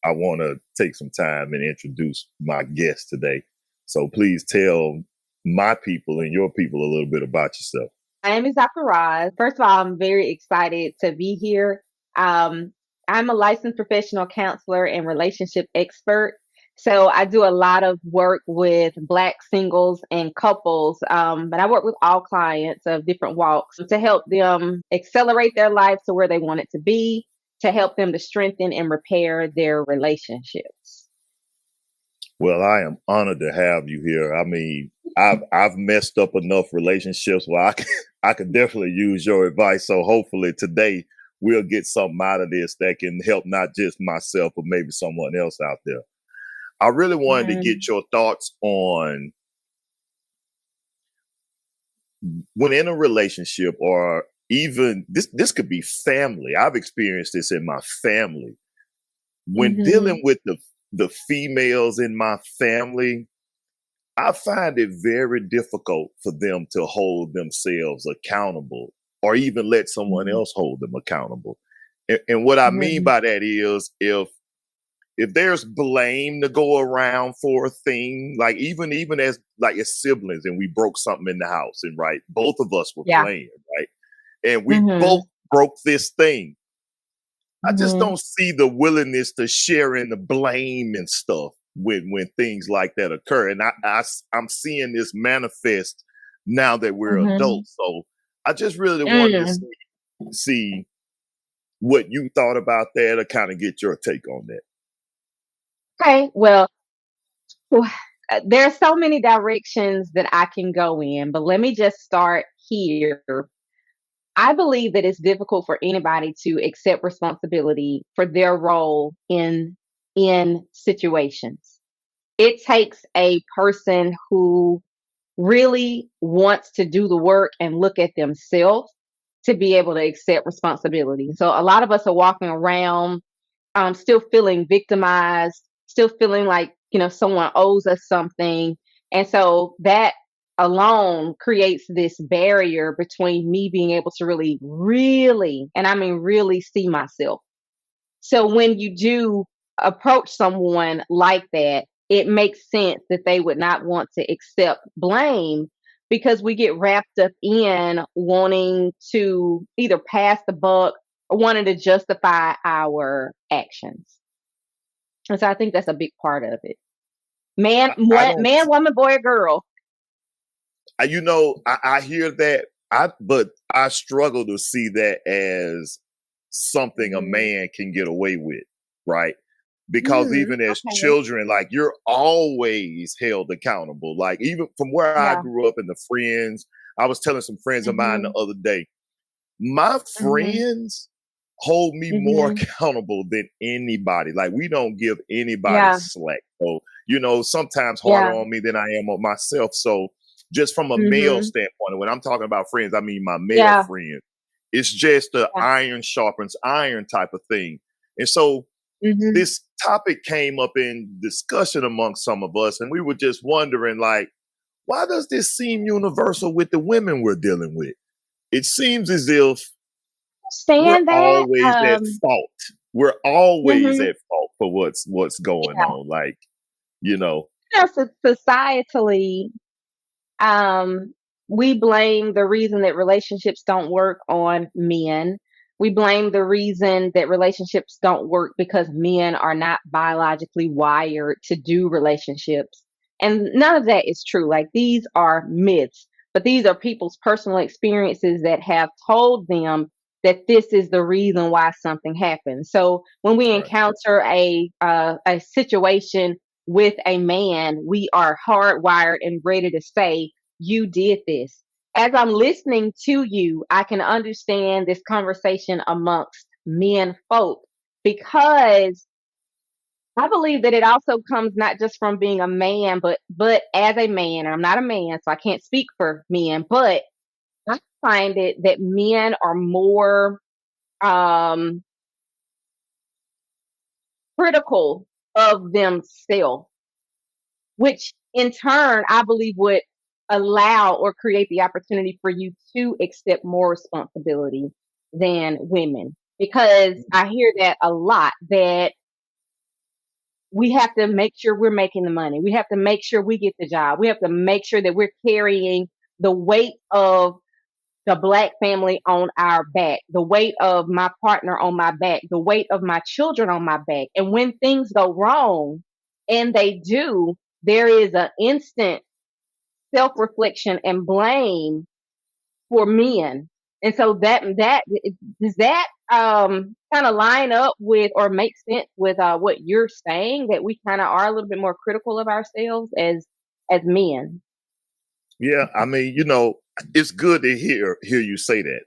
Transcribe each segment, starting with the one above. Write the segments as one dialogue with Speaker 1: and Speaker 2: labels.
Speaker 1: I want to take some time and introduce my guest today. So please tell my people and your people a little bit about yourself.
Speaker 2: My name is Dr. Roz. First of all, I'm very excited to be here. Um, I'm a licensed professional counselor and relationship expert. So I do a lot of work with Black singles and couples, but I work with all clients of different walks to help them accelerate their life to where they want it to be, to help them to strengthen and repair their relationships.
Speaker 1: Well, I am honored to have you here. I mean, I've messed up enough relationships where I can definitely use your advice. So hopefully today we'll get something out of this that can help not just myself, but maybe someone else out there. I really wanted to
Speaker 2: Mhm.
Speaker 1: get your thoughts on when in a relationship, or even this could be family. I've experienced this in my family. When
Speaker 2: Mhm.
Speaker 1: dealing with the females in my family, I find it very difficult for them to hold themselves accountable or even let someone
Speaker 2: Mhm.
Speaker 1: else hold them accountable. And what I mean
Speaker 2: Mhm.
Speaker 1: by that is if there's blame to go around for a thing, like even as siblings and we broke something in the house and right, both of us were
Speaker 2: Yeah.
Speaker 1: playing, right? And we both
Speaker 2: Mhm.
Speaker 1: broke this thing. I just
Speaker 2: Mhm.
Speaker 1: don't see the willingness to share in the blame and stuff when things like that occur. And I'm seeing this manifest now that we're
Speaker 2: Mhm.
Speaker 1: adults. So I just really wanted to
Speaker 2: Mm.
Speaker 1: see what you thought about that, or kind of get your take on that.
Speaker 2: Okay, well, there are so many directions that I can go in, but let me just start here. I believe that it's difficult for anybody to accept responsibility for their role in situations. It takes a person who really wants to do the work and look at themselves to be able to accept responsibility. So a lot of us are walking around still feeling victimized, still feeling like, someone owes us something. And so that alone creates this barrier between me being able to really, really, and I mean really see myself. So when you do approach someone like that, it makes sense that they would not want to accept blame because we get wrapped up in wanting to either pass the buck or wanting to justify our actions. And so I think that's a big part of it.
Speaker 1: I don't,
Speaker 2: Man, woman, boy, or girl.
Speaker 1: I hear that, but I struggle to see that as something a
Speaker 2: Hmm.
Speaker 1: man can get away with, right? Because
Speaker 2: Hmm.
Speaker 1: even as
Speaker 2: Okay.
Speaker 1: children, like you're always held accountable. Like even from where I
Speaker 2: Yeah.
Speaker 1: grew up and the friends, I was telling some friends of mine the
Speaker 2: Hmm.
Speaker 1: other day, my
Speaker 2: Hmm.
Speaker 1: friends hold me more
Speaker 2: Hmm.
Speaker 1: accountable than anybody. Like we don't give anybody
Speaker 2: Yeah.
Speaker 1: slack. So, sometimes harder
Speaker 2: Yeah.
Speaker 1: on me than I am on myself. So just from a male
Speaker 2: Hmm.
Speaker 1: standpoint, and when I'm talking about friends, I mean my male
Speaker 2: Yeah.
Speaker 1: friends. It's just the
Speaker 2: Yeah.
Speaker 1: iron sharpens iron type of thing. And so
Speaker 2: Hmm.
Speaker 1: this topic came up in discussion among some of us, and we were just wondering, like, why does this seem universal with the women we're dealing with? It seems as if we're
Speaker 2: Understand that.
Speaker 1: always at fault. We're always
Speaker 2: Mhm.
Speaker 1: at fault for what's going
Speaker 2: Yeah.
Speaker 1: on. Like, you know,
Speaker 2: Societally, um, we blame the reason that relationships don't work on men. We blame the reason that relationships don't work because men are not biologically wired to do relationships. And none of that is true. Like these are myths, but these are people's personal experiences that have told them that this is the reason why something happens. So when we
Speaker 1: right.
Speaker 2: encounter a situation with a man, we are hardwired and ready to say, you did this. As I'm listening to you, I can understand this conversation amongst men folk because I believe that it also comes not just from being a man, but as a man, and I'm not a man, so I can't speak for men, but I find it that men are more um critical of themselves, which in turn I believe would allow or create the opportunity for you to accept more responsibility than women. Because I hear that a lot that we have to make sure we're making the money. We have to make sure we get the job. We have to make sure that we're carrying the weight of the Black family on our back, the weight of my partner on my back, the weight of my children on my back. And when things go wrong, and they do, there is an instant self reflection and blame for men. And so that does that kind of line up with or make sense with what you're saying, that we kind of are a little bit more critical of ourselves as men.
Speaker 1: Yeah, I mean, it's good to hear you say that.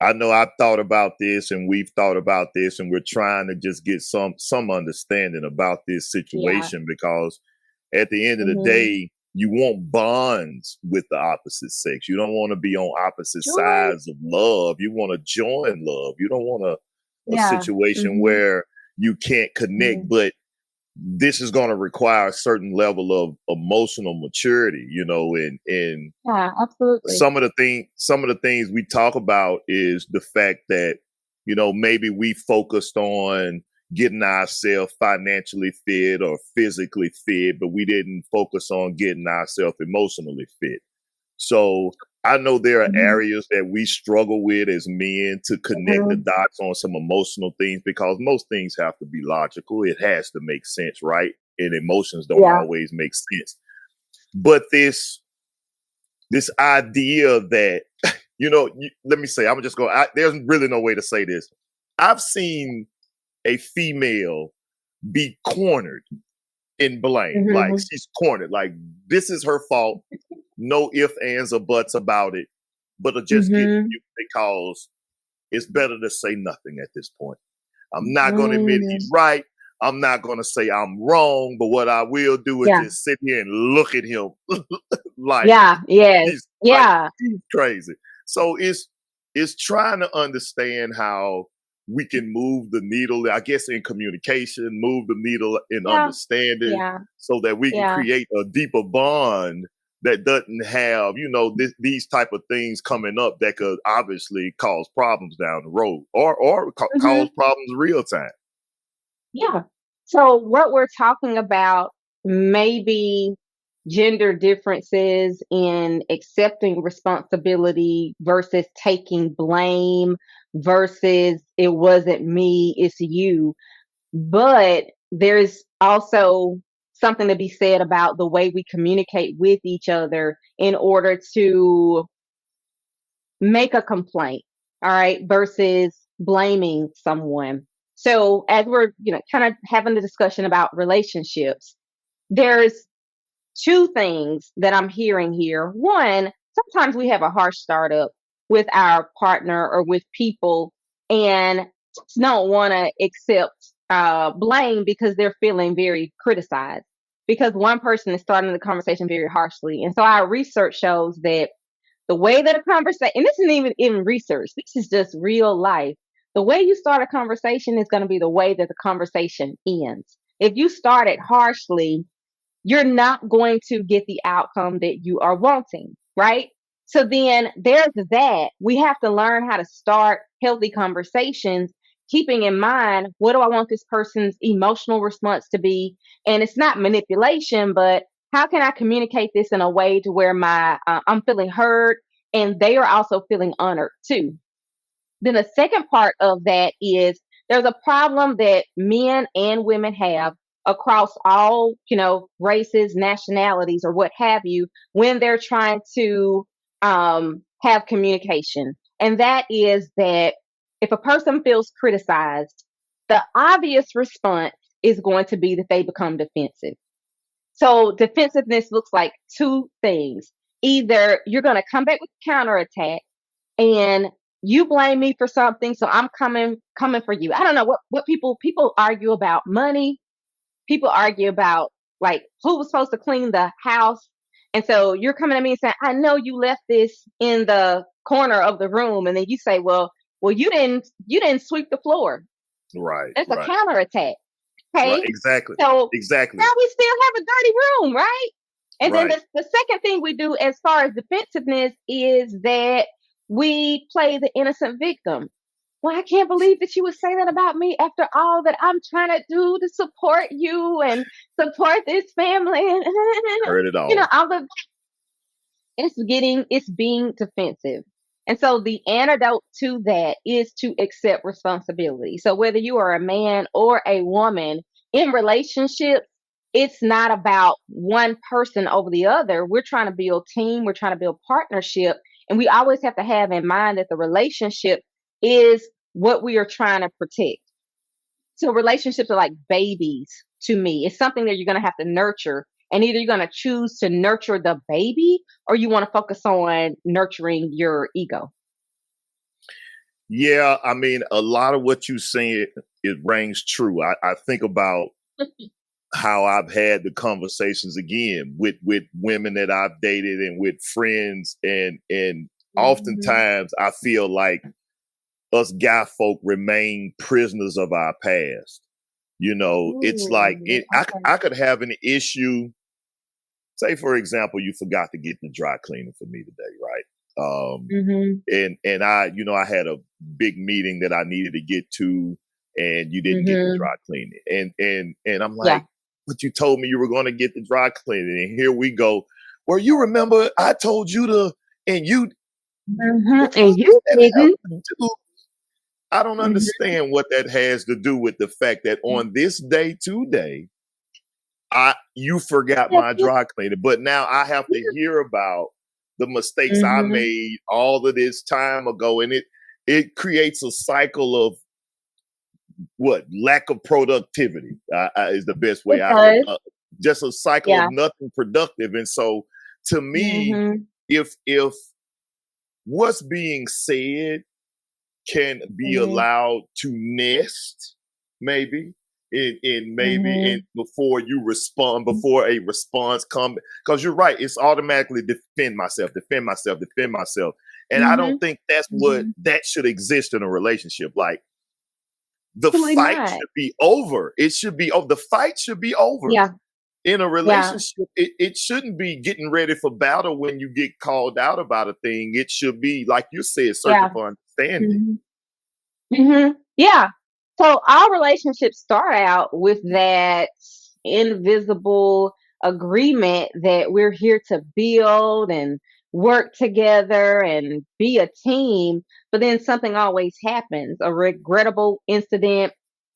Speaker 1: I know I've thought about this, and we've thought about this, and we're trying to just get some understanding about this
Speaker 2: Yeah.
Speaker 1: situation, because at the end of the
Speaker 2: Mhm.
Speaker 1: day, you want bonds with the opposite sex. You don't want to be on opposite
Speaker 2: Joy.
Speaker 1: sides of love. You want to join love. You don't want a
Speaker 2: Yeah.
Speaker 1: situation
Speaker 2: Mhm.
Speaker 1: where you can't connect,
Speaker 2: Mhm.
Speaker 1: but this is going to require a certain level of emotional maturity, and
Speaker 2: Yeah, absolutely.
Speaker 1: some of the things we talk about is the fact that maybe we focused on getting ourselves financially fit or physically fit, but we didn't focus on getting ourselves emotionally fit. So I know there are
Speaker 2: Mhm.
Speaker 1: areas that we struggle with as men to connect the
Speaker 2: Mhm.
Speaker 1: dots on some emotional things, because most things have to be logical. It has to make sense, right? And emotions don't
Speaker 2: Yeah.
Speaker 1: always make sense. But this idea that let me say, I'm just going. There's really no way to say this. I've seen a female be cornered in blame, like
Speaker 2: Mhm.
Speaker 1: she's cornered, like this is her fault. No ifs, ands, or buts about it, but to just get
Speaker 2: Mhm.
Speaker 1: you, because it's better to say nothing at this point. I'm not going to admit he's
Speaker 2: Mhm.
Speaker 1: right. I'm not going to say I'm wrong, but what I will do is
Speaker 2: Yeah.
Speaker 1: just sit here and look at him like
Speaker 2: Yeah. Yes.
Speaker 1: he's like
Speaker 2: Yeah.
Speaker 1: he's crazy. So it's trying to understand how we can move the needle, I guess, in communication, move the needle in
Speaker 2: Yeah.
Speaker 1: understanding,
Speaker 2: Yeah.
Speaker 1: so that we can
Speaker 2: Yeah.
Speaker 1: create a deeper bond that doesn't have, these type of things coming up that could obviously cause problems down the road, or cause
Speaker 2: Mhm.
Speaker 1: problems real time.
Speaker 2: Yeah. So what we're talking about, maybe gender differences in accepting responsibility versus taking blame versus it wasn't me, it's you. But there's also something to be said about the way we communicate with each other in order to make a complaint, all right, versus blaming someone. So as we're, kind of having the discussion about relationships, there's two things that I'm hearing here. One, sometimes we have a harsh startup with our partner or with people, and just don't want to accept blame because they're feeling very criticized, because one person is starting the conversation very harshly. And so our research shows that the way that a conversation, and this isn't even research, this is just real life. The way you start a conversation is going to be the way that the conversation ends. If you start it harshly, you're not going to get the outcome that you are wanting, right? So then there's that. We have to learn how to start healthy conversations, keeping in mind, what do I want this person's emotional response to be? And it's not manipulation, but how can I communicate this in a way to where my I'm feeling heard and they are also feeling honored too. Then the second part of that is, there's a problem that men and women have across all, races, nationalities, or what have you, when they're trying to have communication. And that is that if a person feels criticized, the obvious response is going to be that they become defensive. So defensiveness looks like two things. Either you're going to come back with counterattack, and you blame me for something, so I'm coming for you. I don't know what people argue about money. People argue about, like, who was supposed to clean the house. And so you're coming to me and saying, I know you left this in the corner of the room. And then you say, well, you didn't sweep the floor.
Speaker 1: Right,
Speaker 2: That's a
Speaker 1: right,
Speaker 2: counterattack.
Speaker 1: right.
Speaker 2: Okay.
Speaker 1: Exactly,
Speaker 2: So
Speaker 1: exactly.
Speaker 2: now we still have a dirty room, right? And then
Speaker 1: Right.
Speaker 2: the second thing we do as far as defensiveness is that we play the innocent victim. well, I can't believe that you would say that about me after all that I'm trying to do to support you and support this family. And
Speaker 1: Heard it all.
Speaker 2: all the it's being defensive. And so the antidote to that is to accept responsibility. So whether you are a man or a woman in relationships, it's not about one person over the other. We're trying to build team, we're trying to build partnership, and we always have to have in mind that the relationship is what we are trying to protect. So relationships are like babies to me. It's something that you're going to have to nurture. And either you're going to choose to nurture the baby or you want to focus on nurturing your ego.
Speaker 1: Yeah, I mean, a lot of what you said, it rings true. I think about how I've had the conversations again with women that I've dated and with friends, and
Speaker 2: Mm-hmm.
Speaker 1: oftentimes I feel like us guy folk remain prisoners of our past. It's like
Speaker 2: Ooh, okay.
Speaker 1: I could have an issue. Say, for example, you forgot to get the dry cleaner for me today, right?
Speaker 2: Mm-hmm.
Speaker 1: And I had a big meeting that I needed to get to, and you didn't get the
Speaker 2: Mm-hmm.
Speaker 1: dry cleaning, and I'm
Speaker 2: Yeah.
Speaker 1: like, but you told me you were going to get the dry cleaning, and here we go. Well, you remember I told you to, and you,
Speaker 2: Mm-hmm.
Speaker 1: what
Speaker 2: And
Speaker 1: does
Speaker 2: you
Speaker 1: that have
Speaker 2: didn't.
Speaker 1: to do? I don't
Speaker 2: Mm-hmm.
Speaker 1: understand what that has to do with the fact that on this day today, you forgot my dry cleaner, but now I have to hear about the mistakes I
Speaker 2: Mm-hmm.
Speaker 1: made all of this time ago, and it creates a cycle of what lack of productivity is the best way
Speaker 2: It
Speaker 1: I can.
Speaker 2: does.
Speaker 1: Just a cycle of
Speaker 2: Yeah.
Speaker 1: nothing productive, and so to me,
Speaker 2: Mm-hmm.
Speaker 1: if what's being said can be
Speaker 2: Mm-hmm.
Speaker 1: allowed to nest, maybe in maybe in
Speaker 2: Mm-hmm.
Speaker 1: before you respond, before a response comes, because you're right, it's automatically defend myself, defend myself, defend myself, and I
Speaker 2: Mm-hmm.
Speaker 1: don't think that's what
Speaker 2: Mm-hmm.
Speaker 1: that should exist in a relationship. Like the
Speaker 2: Absolutely
Speaker 1: fight
Speaker 2: not.
Speaker 1: should be over. It should be over. The fight should be over.
Speaker 2: Yeah.
Speaker 1: In a
Speaker 2: Yeah.
Speaker 1: relationship, it shouldn't be getting ready for battle when you get called out about a thing. It should be, like you said, searching
Speaker 2: Yeah.
Speaker 1: for understanding.
Speaker 2: Mm-hmm. Yeah. So our relationships start out with that invisible agreement that we're here to build and work together and be a team. But then something always happens, a regrettable incident,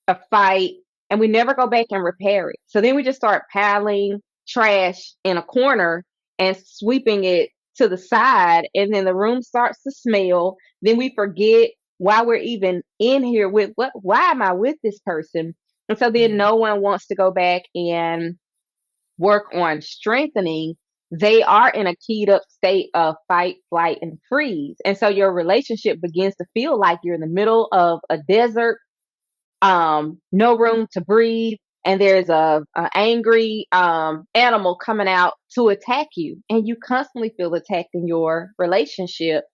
Speaker 2: a fight, and we never go back and repair it. So then we just start piling trash in a corner and sweeping it to the side. And then the room starts to smell. Then we forget why we're even in here with why am I with this person? And so then no one wants to go back and work on strengthening. They are in a keyed up state of fight, flight, and freeze. And so your relationship begins to feel like you're in the middle of a desert, no room to breathe, and there's a angry animal coming out to attack you, and you constantly feel attacked in your relationship,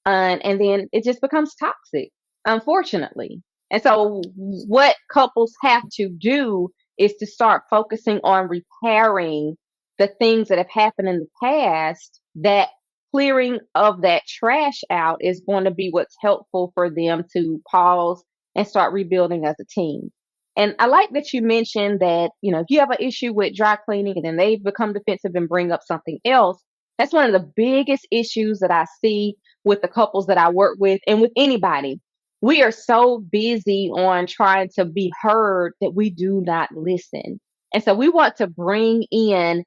Speaker 2: and then it just becomes toxic, unfortunately. And so, what couples have to do is to start focusing on repairing the things that have happened in the past. That clearing of that trash out is going to be what's helpful for them to pause and start rebuilding as a team. And I like that you mentioned that, if you have an issue with dry cleaning and then they become defensive and bring up something else, that's one of the biggest issues that I see with the couples that I work with and with anybody. We are so busy on trying to be heard that we do not listen. And so we want to bring in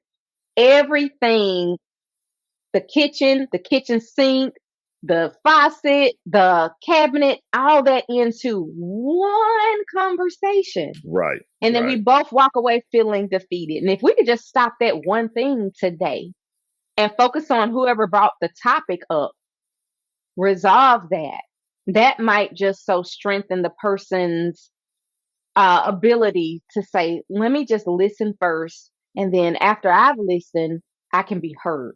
Speaker 2: everything, the kitchen sink, the faucet, the cabinet, all that into one conversation.
Speaker 1: Right,
Speaker 2: And then we
Speaker 1: right.
Speaker 2: both walk away feeling defeated. And if we could just stop that one thing today and focus on whoever brought the topic up, resolve that, that might just so strengthen the person's ability to say, let me just listen first. And then after I've listened, I can be heard.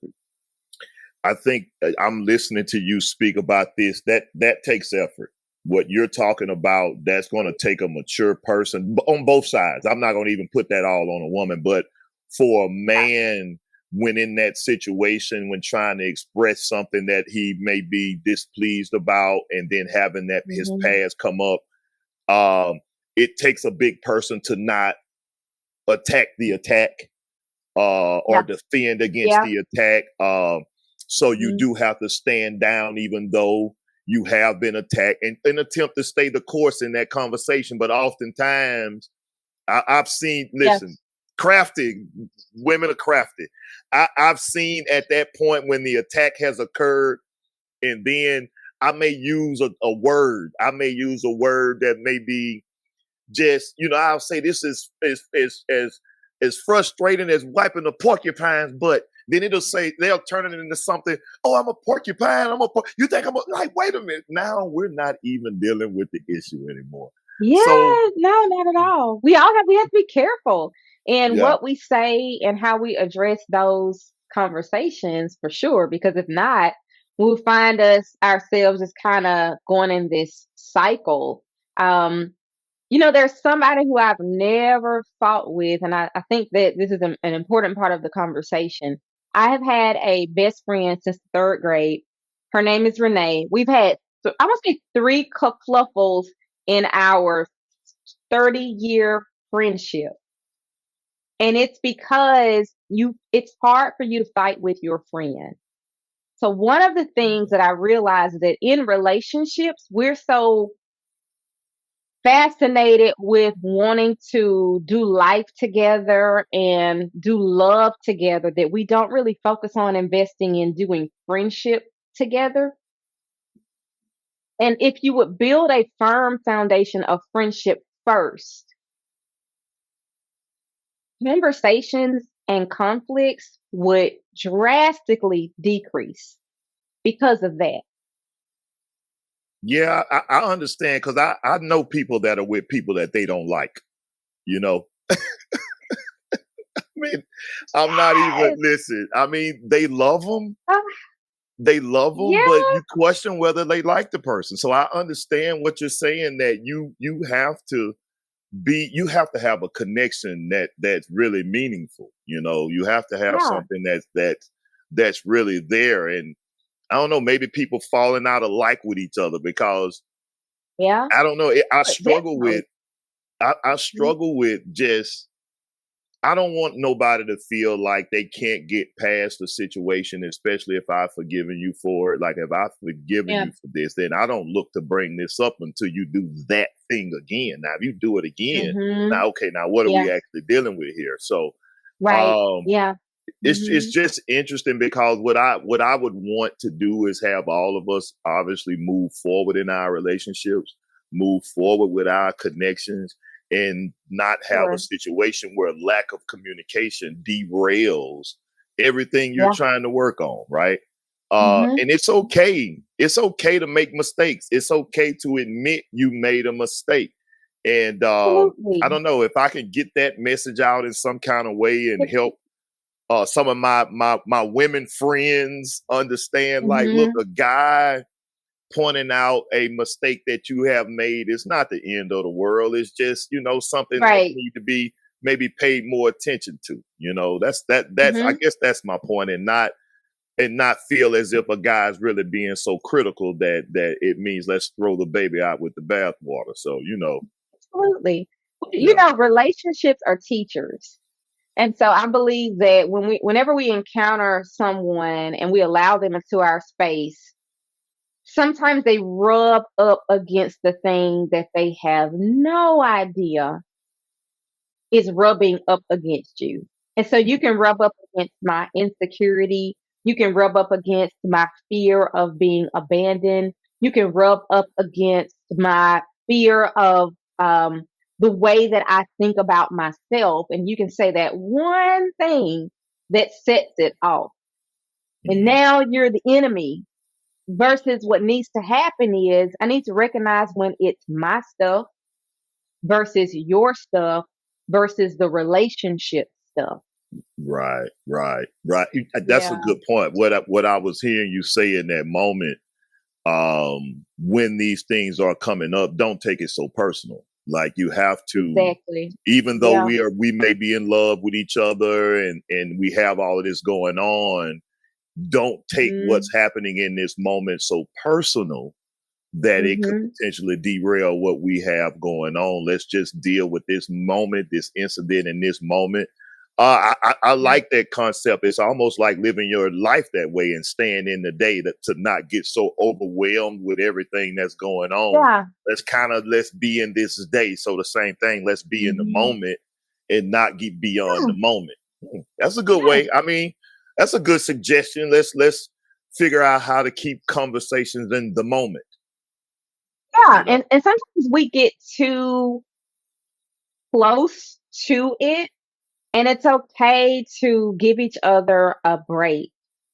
Speaker 1: I think I'm listening to you speak about this. That takes effort. What you're talking about, that's going to take a mature person on both sides. I'm not going to even put that all on a woman, but for a
Speaker 2: Yeah.
Speaker 1: man when in that situation, when trying to express something that he may be displeased about, and then having that his
Speaker 2: Hmm.
Speaker 1: past come up. Um, it takes a big person to not attack the attack, or
Speaker 2: Yeah.
Speaker 1: defend against
Speaker 2: Yeah.
Speaker 1: the attack. So you
Speaker 2: Hmm.
Speaker 1: do have to stand down, even though you have been attacked, and attempt to stay the course in that conversation. But oftentimes, I've seen, listen,
Speaker 2: Yes.
Speaker 1: crafty women are crafty. I've seen at that point when the attack has occurred, and then I may use a word. I may use a word that may be just, I'll say this is frustrating as wiping a porcupine's butt. Then they'll turn it into something. Oh, I'm a porcupine. You think like, wait a minute. Now we're not even dealing with the issue anymore. So
Speaker 2: Yeah, no, not at all. We have to be careful in
Speaker 1: yeah,
Speaker 2: what we say and how we address those conversations for sure. Because if not, we'll find ourselves just kind of going in this cycle. Um, there's somebody who I've never fought with, and I think that this is an important part of the conversation. I have had a best friend since the third grade. Her name is Renee. We've had, I want to say, three kerfluffles in our 30-year friendship. And it's because it's hard for you to fight with your friend. So one of the things that I realized is that in relationships, we're so fascinated with wanting to do life together and do love together that we don't really focus on investing in doing friendship together. And if you would build a firm foundation of friendship first, conversations and conflicts would drastically decrease because of that.
Speaker 1: yeah, I understand, because I know people that are with people that they don't like. You know, I mean, I'm not even
Speaker 2: Yes.
Speaker 1: listen. I mean,
Speaker 2: Ah,
Speaker 1: they love them, but
Speaker 2: yeah.
Speaker 1: you question whether they like the person. So I understand what you're saying, that you have to have a connection that's really meaningful. You have to have
Speaker 2: Yeah.
Speaker 1: something that's really there. And I don't know, maybe people falling out of like with each other, because
Speaker 2: Yeah.
Speaker 1: I don't know.
Speaker 2: Definitely.
Speaker 1: I
Speaker 2: Mhm.
Speaker 1: struggle with just, I don't want nobody to feel like they can't get past the situation, especially if I've forgiven you for it. Like, if I've forgiven
Speaker 2: Yeah.
Speaker 1: you for this, then I don't look to bring this up until you do that thing again. Now, if you do it again,
Speaker 2: Mhm.
Speaker 1: now, okay, now what are we
Speaker 2: Yeah.
Speaker 1: actually dealing with here? So,
Speaker 2: Right.
Speaker 1: um,
Speaker 2: Yeah.
Speaker 1: it's
Speaker 2: Mhm.
Speaker 1: just interesting, because what I would want to do is have all of us obviously move forward in our relationships, move forward with our connections, and not have a
Speaker 2: Sure.
Speaker 1: situation where lack of communication derails everything you're
Speaker 2: Yeah.
Speaker 1: trying to work on, right?
Speaker 2: Mhm.
Speaker 1: And it's okay. It's okay to make mistakes. It's okay to admit you made a mistake. And I
Speaker 2: Absolutely.
Speaker 1: don't know if I can get that message out in some kind of way and help some of my women friends understand, like, look,
Speaker 2: Mhm.
Speaker 1: a guy pointing out a mistake that you have made is not the end of the world. It's just, something that
Speaker 2: Right.
Speaker 1: need to be maybe paid more attention to. That's I
Speaker 2: Mhm.
Speaker 1: guess that's my point. And not feel as if a guy's really being so critical that it means let's throw the baby out with the bathwater. So,
Speaker 2: Absolutely.
Speaker 1: yeah.
Speaker 2: Relationships are teachers. And so I believe that whenever we encounter someone and we allow them into our space, sometimes they rub up against the thing that they have no idea is rubbing up against you. And so you can rub up against my insecurity. You can rub up against my fear of being abandoned. You can rub up against my fear of um, the way that I think about myself. And you can say that one thing that sets it off. And
Speaker 1: Mhm.
Speaker 2: now you're the enemy versus what needs to happen is I need to recognize when it's my stuff versus your stuff versus the relationship stuff.
Speaker 1: Right, right, right. That's a
Speaker 2: Yeah.
Speaker 1: good point. What I was hearing you say in that moment, when these things are coming up, don't take it so personal. Like you have to,
Speaker 2: Exactly.
Speaker 1: even though
Speaker 2: Yeah.
Speaker 1: we may be in love with each other and we have all of this going on, don't take what's
Speaker 2: Mhm.
Speaker 1: happening in this moment so personal that it could
Speaker 2: Mhm.
Speaker 1: potentially derail what we have going on. Let's just deal with this moment, this incident in this moment. I like that concept. It's almost like living your life that way and staying in the day to not get so overwhelmed with everything that's going on.
Speaker 2: Yeah.
Speaker 1: Let's be in this day. So the same thing, let's be in the
Speaker 2: Mhm.
Speaker 1: moment and not get beyond
Speaker 2: Yeah.
Speaker 1: the moment. That's a good
Speaker 2: Yes.
Speaker 1: way. I mean, that's a good suggestion. Let's figure out how to keep conversations in the moment,
Speaker 2: Yeah.
Speaker 1: you know.
Speaker 2: And sometimes we get too close to it. And it's okay to give each other a break.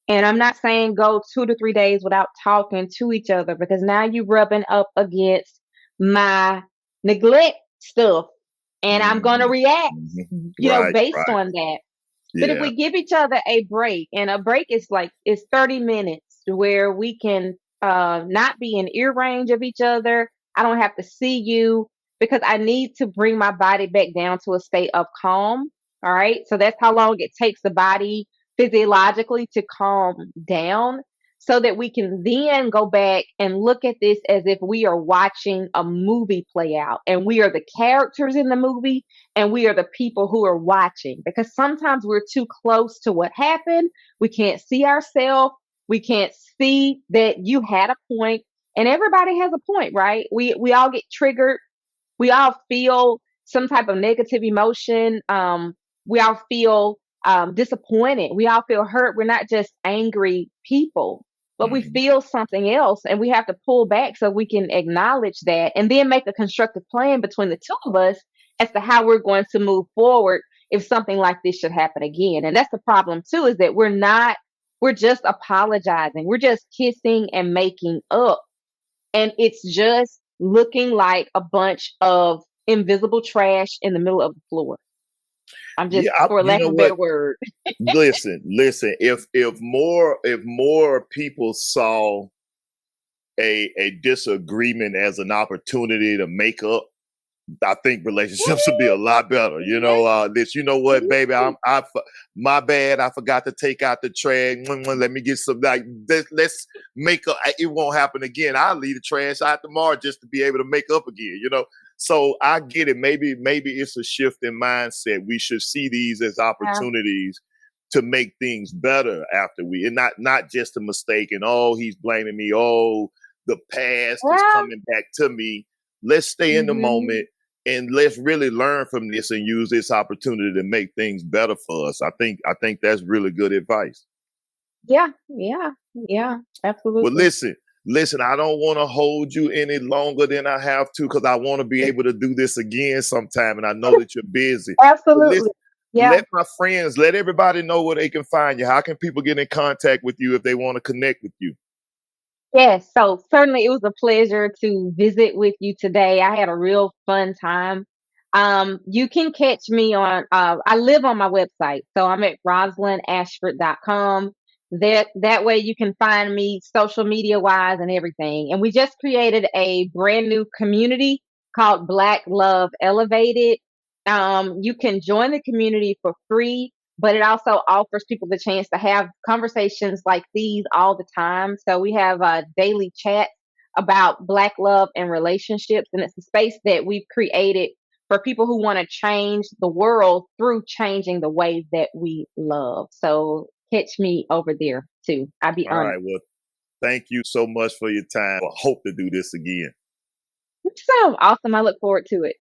Speaker 2: And I'm not saying go 2 to 3 days without talking to each other because now you're rubbing up against my neglect stuff. And I'm going to
Speaker 1: Mhm,
Speaker 2: react,
Speaker 1: mhm. Right,
Speaker 2: based
Speaker 1: right.
Speaker 2: on that. But if
Speaker 1: Yeah.
Speaker 2: we give each other a break, and a break is like it's 30 minutes where we can not be in ear range of each other. I don't have to see you because I need to bring my body back down to a state of calm. All right. So that's how long it takes the body physiologically to calm down so that we can then go back and look at this as if we are watching a movie play out and we are the characters in the movie and we are the people who are watching because sometimes we're too close to what happened. We can't see ourselves. We can't see that you had a point, and everybody has a point, right? We all get triggered. We all feel some type of negative emotion. We all feel disappointed. We all feel hurt. We're not just angry people, but we
Speaker 1: Mhm.
Speaker 2: feel something else, and we have to pull back so we can acknowledge that and then make a constructive plan between the two of us as to how we're going to move forward if something like this should happen again. And that's the problem too, is that we're just apologizing. We're just kissing and making up, and it's just looking like a bunch of invisible trash in the middle of the floor. I'm just,
Speaker 1: Yeah,
Speaker 2: for
Speaker 1: you
Speaker 2: lack
Speaker 1: know
Speaker 2: of a better
Speaker 1: what?
Speaker 2: word.
Speaker 1: Listen. If more people saw a disagreement as an opportunity to make up, I think relationships would be a lot better. You know,
Speaker 2: Yes,
Speaker 1: this. You know what, baby?
Speaker 2: yes,
Speaker 1: My bad. I forgot to take out the trash. Let me get some. Like, let's make up. It won't happen again. I'll leave the trash out tomorrow just to be able to make up again. You know. So I get it. Maybe it's a shift in mindset. We should see these as
Speaker 2: yeah,
Speaker 1: opportunities to make things better after we, and not just a mistake. And oh, he's blaming me. Oh, the past is
Speaker 2: yeah.
Speaker 1: coming back to me. Let's stay in the
Speaker 2: Hmm.
Speaker 1: moment and let's really learn from this and use this opportunity to make things better for us. I think that's really good advice.
Speaker 2: Yeah, yeah, yeah,
Speaker 1: Well,
Speaker 2: absolutely.
Speaker 1: listen, I don't want to hold you any longer than I have to because I want to be able to do this again sometime, and I know that you're busy. But
Speaker 2: Absolutely.
Speaker 1: listen,
Speaker 2: Yeah.
Speaker 1: let my friends, let everybody know where they can find you. How can people get in contact with you if they want to connect with you?
Speaker 2: Yes, so certainly it was a pleasure to visit with you today. I had a real fun time. You can catch me on I live on my website. So I'm at rosalindashford.com. That way you can find me social media wise and everything. And we just created a brand new community called Black Love Elevated. You can join the community for free, but it also offers people the chance to have conversations like these all the time. So we have a daily chat about Black love and relationships, and it's a space that we've created for people who want to change the world through changing the ways that we love. So catch me over there too. I'd be
Speaker 1: All
Speaker 2: honored.
Speaker 1: right. Well, thank you so much for your time. I hope to do this again.
Speaker 2: So awesome. I look forward to it.